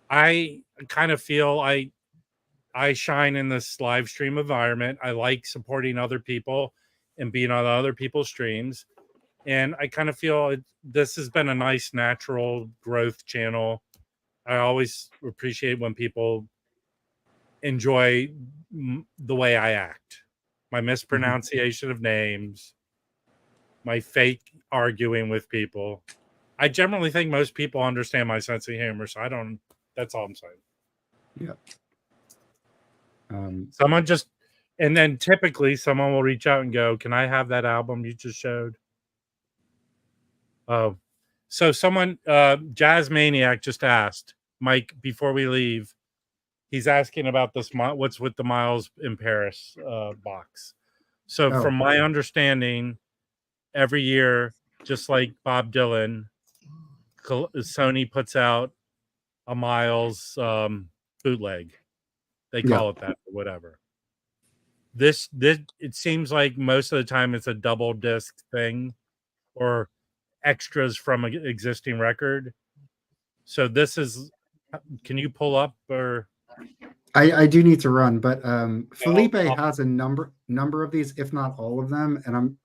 I kind of feel I shine in this live stream environment. I like supporting other people and being on other people's streams. And I kind of feel this has been a nice natural growth channel. I always appreciate when people enjoy the way I act, my mispronunciation of names, my fake arguing with people. I generally think most people understand my sense of humor, so that's all I'm saying.
Yeah.
And then typically someone will reach out and go, "Can I have that album you just showed?" Oh, so someone, Jazz Maniac just asked, Mike, before we leave, he's asking about this, what's with the Miles in Paris box. So from my understanding, every year, just like Bob Dylan, Sony puts out a Miles bootleg. They call it that or whatever. This it seems like most of the time it's a double disc thing or extras from an existing record. So this is, can you pull up or?
I do need to run, but Felipe has a number of these, if not all of them. And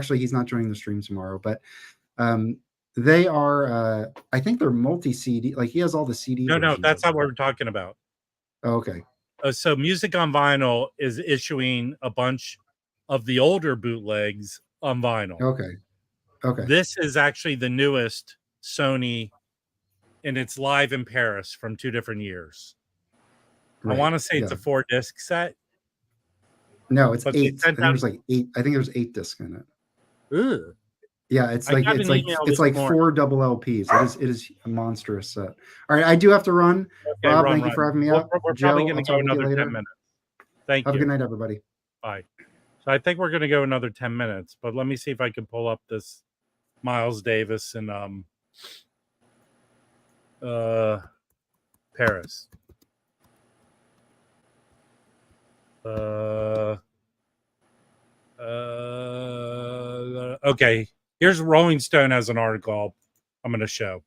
he's not joining the stream tomorrow, but they are, I think they're multi-CD. Like he has all the CD.
No, that's not what we're talking about.
Oh, okay.
So Music on Vinyl is issuing a bunch of the older bootlegs on vinyl.
Okay.
This is actually the newest Sony, and it's live in Paris from 2 different years. Right. I want to say it's a 4-disc set.
No, it's 8. I think there's like 8. I think there's 8 discs in it.
Ugh.
Yeah, it's like 4 double LPs. It is a monstrous set. All right, I do have to run. Okay, Rob, thank you for having me out.
We're probably going to go another 10 minutes. Thank you.
Have a good night, everybody.
Bye. So I think we're going to go another 10 minutes, but let me see if I can pull up this Miles Davis in Paris. Okay. Here's Rolling Stone has an article I'm going to show.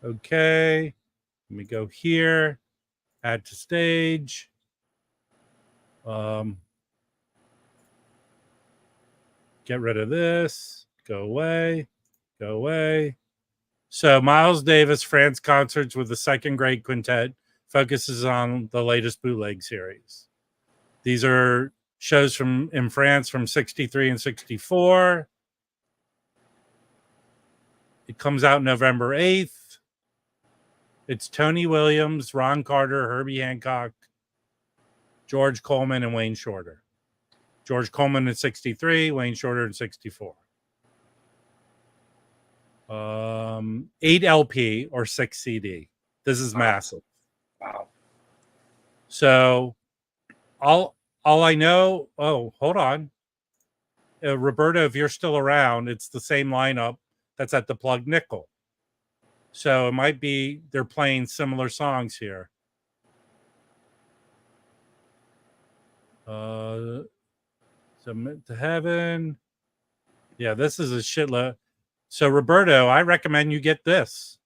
Okay. Let me go here. Add to stage. Get rid of this. Go away. Go away. So Miles Davis, France Concerts with the Second Grade Quintet focuses on the latest bootleg series. These are shows in France from 63 and 64. It comes out November 8th. It's Tony Williams, Ron Carter, Herbie Hancock, George Coleman, and Wayne Shorter. George Coleman in 63, Wayne Shorter in 64. 8 LP or 6 CD. This is massive.
Wow.
So all I know, hold on. Roberto, if you're still around, it's the same lineup that's at the Plug Nickel. So it might be they're playing similar songs here. Submit to Heaven. Yeah, this is a shitload. So Roberto, I recommend you get this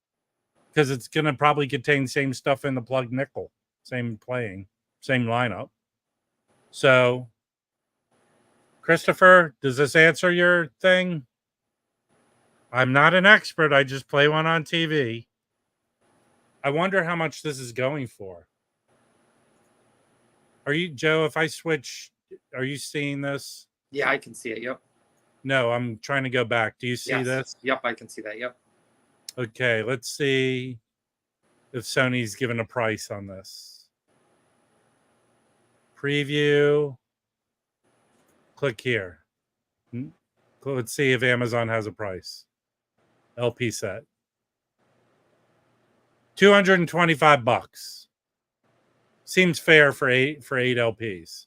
because it's going to probably contain same stuff in the Plug Nickel, same playing, same lineup. So, Christopher, does this answer your thing? I'm not an expert. I just play one on TV. I wonder how much this is going for. Are you, Joe, if I switch, are you seeing this?
Yeah, I can see it. Yep.
No, I'm trying to go back. Do you see this?
Yep, I can see that. Yep.
Okay, let's see if Sony's given a price on this. Preview. Click here. Let's see if Amazon has a price. LP set. $225. Seems fair for eight LPs.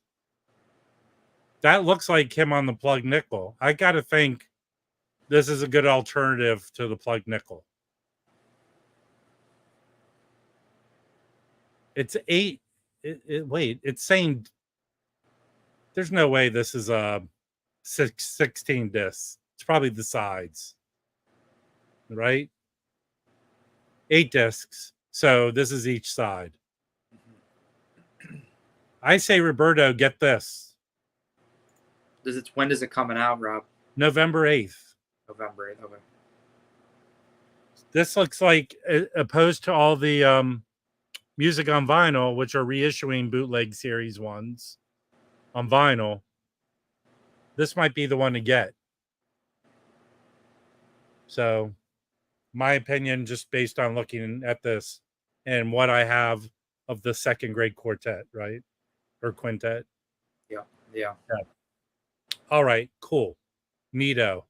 That looks like him on the Plug Nickel. I got to think this is a good alternative to the Plug Nickel. It's 8. Wait, it's saying there's no way this is a 16 discs. It's probably the sides, right? 8 discs. So this is each side. I say, Roberto, get this.
When does it coming out, Rob?
November 8th.
November 8th. Okay.
This looks like, opposed to all the Music on Vinyl, which are reissuing bootleg series ones on vinyl, this might be the one to get. So, my opinion, just based on looking at this and what I have of the Second Grade Quartet, right? Or Quintet.
Yeah.
All right, cool. Neato.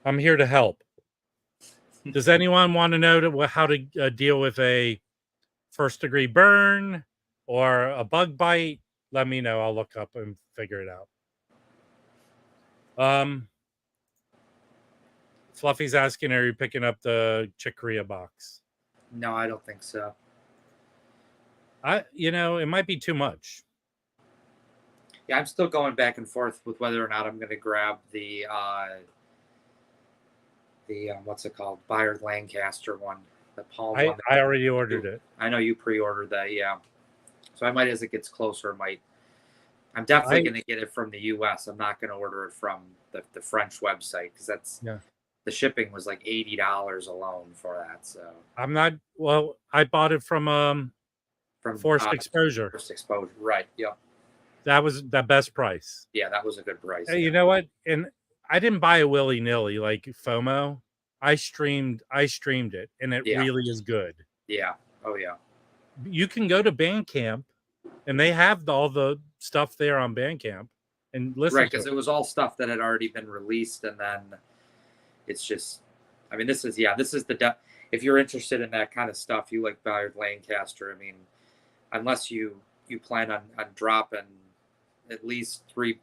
I'm here to help. Does anyone want to know how to deal with a first-degree burn, or a bug bite, let me know. I'll look up and figure it out. Fluffy's asking, are you picking up the Chick Corea box?
No, I don't think so.
It might be too much.
Yeah, I'm still going back and forth with whether or not I'm going to grab the what's it called, Bayard Lancaster one, the Palm one.
I already ordered it.
I know you pre-ordered that, yeah. So I might, as it gets closer, I'm definitely going to get it from the U.S. I'm not going to order it from the French website, because the shipping was like $80 alone for that. So
I'm not. Well, I bought it from Forced Exposure.
Forced Exposure, right? Yep.
That was the best price.
Yeah, that was a good price.
You know what? And I didn't buy it willy-nilly like FOMO. I streamed it, and it really is good.
Yeah. Oh yeah.
You can go to Bandcamp, and they have all the stuff there on Bandcamp, and listen.
Right, because it was all stuff that had already been released, and then it's just, I mean, this is if you're interested in that kind of stuff, you like Bayard Lancaster. I mean, unless you plan on dropping at least three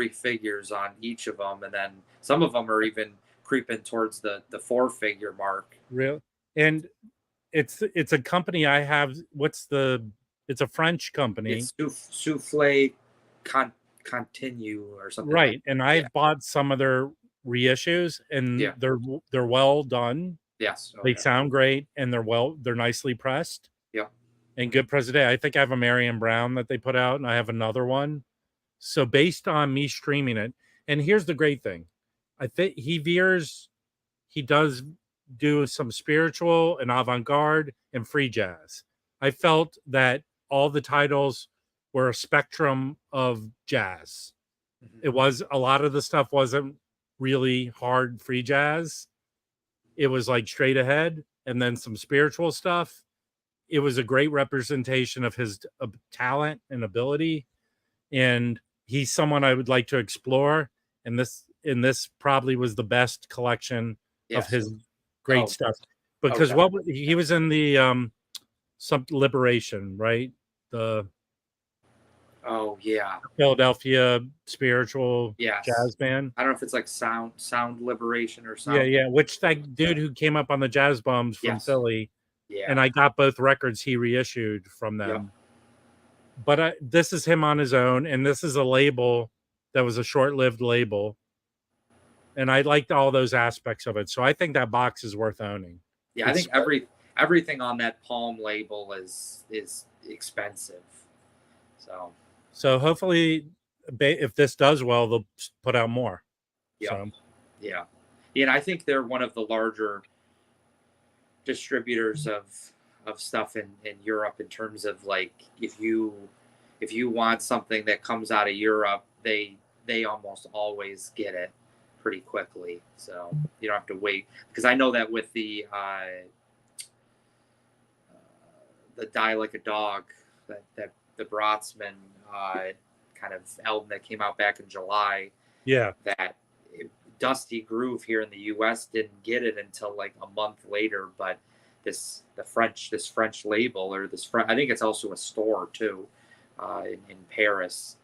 figures on each of them, and then some of them are even creeping towards the 4-figure mark.
Real, and it's a company I have. It's a French company.
It's Souffle Continue or something.
Right,
like
and I've bought some of their reissues, and they're well done.
Yes,
they sound great, and they're nicely pressed.
Yeah,
and good press today. I think I have a Marion Brown that they put out, and I have another one. So based on me streaming it, and here's the great thing, I think he does do some spiritual and avant-garde and free jazz. I felt that all the titles were a spectrum of jazz. Mm-hmm. It was, a lot of the stuff wasn't really hard free jazz. It was like straight ahead, and then some spiritual stuff. It was a great representation of his talent and ability, and he's someone I would like to explore. And this probably was the best collection of his great stuff, because what he was in the some Liberation, right? The Philadelphia spiritual jazz band.
I don't know if it's like Sound Liberation or something.
Yeah, which that dude who came up on the Jazz Bums from Philly. Yeah, and I got both records he reissued from them. Yep. But this is him on his own, and this is a label that was a short-lived label, and I liked all those aspects of it. So I think that box is worth owning.
Yeah, I think everything on that Palm label is expensive.
So hopefully, if this does well, they'll put out more.
Yeah, so. Yeah, and I think they're one of the larger distributors of stuff in Europe, in terms of, like, if you want something that comes out of Europe, they almost always get it pretty quickly, so you don't have to wait. Because I know that with the Die Like a Dog, that the Brotsman kind of album that came out back in July, that Dusty Groove here in the U.S. didn't get it until like a month later, but this French label, or I think it's also a store too, in Paris,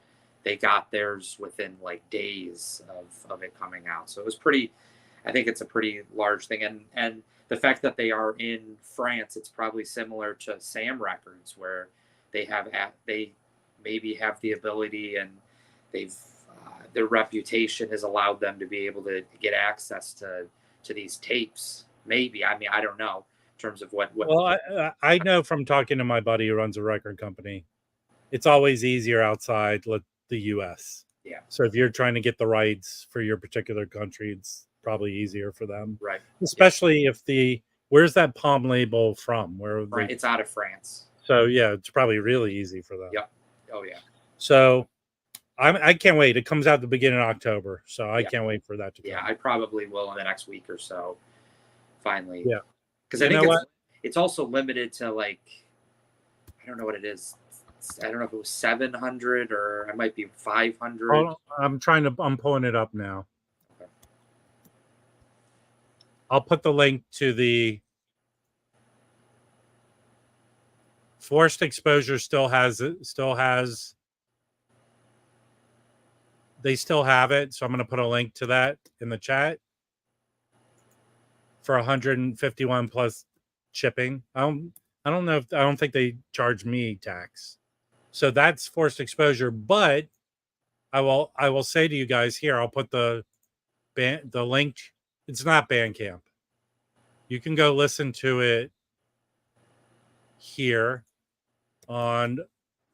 they got theirs within like days of it coming out. So it was I think it's a pretty large thing, and the fact that they are in France, it's probably similar to Sam Records, where they maybe have the ability, and their reputation has allowed them to be able to get access to these tapes. Maybe, I mean, I don't know in terms of what.
Well, I know from talking to my buddy who runs a record company, it's always easier outside the U.S.
Yeah.
So if you're trying to get the rights for your particular country, it's probably easier for them.
Right.
Especially if where's that Palm label from?
It's out of France.
So yeah, it's probably really easy for them.
Yep. Oh yeah.
So I can't wait. It comes out the beginning of October, so I can't wait for that to come.
Yeah, I probably will in the next week or so. Finally.
Yeah.
Because I think it's also limited to, like, I don't know what it is. I don't know if it was 700 or it might be 500.
I'm pulling it up now. Okay. I'll put the link to the Forced Exposure still has they still have it, so I'm going to put a link to that in the chat for 151 plus shipping. I don't think they charge me tax. So that's Forced Exposure, but I will say to you guys here, I'll put the link. It's not Bandcamp. You can go listen to it here on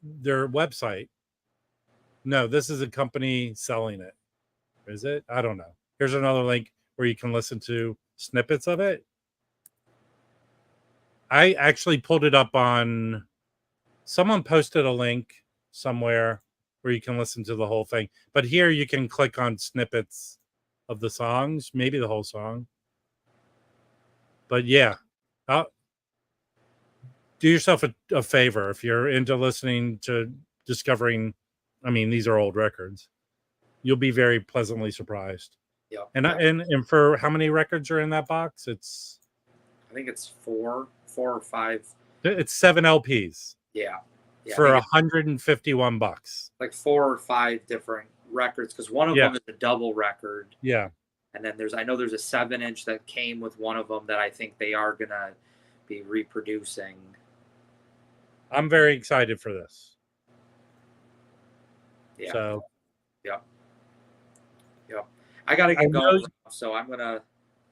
their website. No, this is a company selling it. Is it? I don't know. Here's another link where you can listen to snippets of it. I actually pulled it up on, someone posted a link somewhere where you can listen to the whole thing. But here you can click on snippets of the songs, maybe the whole song. But yeah, do yourself a favor if you're into listening to discovering. I mean, these are old records. You'll be very pleasantly surprised.
Yeah.
And for how many records are in that box?
I think it's four or five.
It's 7 LPs.
Yeah.
For $151.
Like 4 or 5 different records, because one of them is a double record.
Yeah.
And then I know there's a 7-inch that came with one of them that I think they are gonna be reproducing.
I'm very excited for this.
Yeah.
So.
Yep. I gotta get going, so I'm gonna.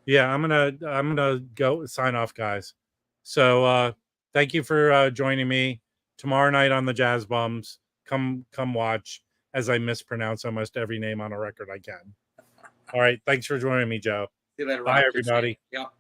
Yeah, I'm gonna go sign off, guys. So thank you for joining me tomorrow night on the Jazz Bums. Come watch as I mispronounce almost every name on a record I can. All right, thanks for joining me, Joe.
See you later.
Bye, everybody.
Yep.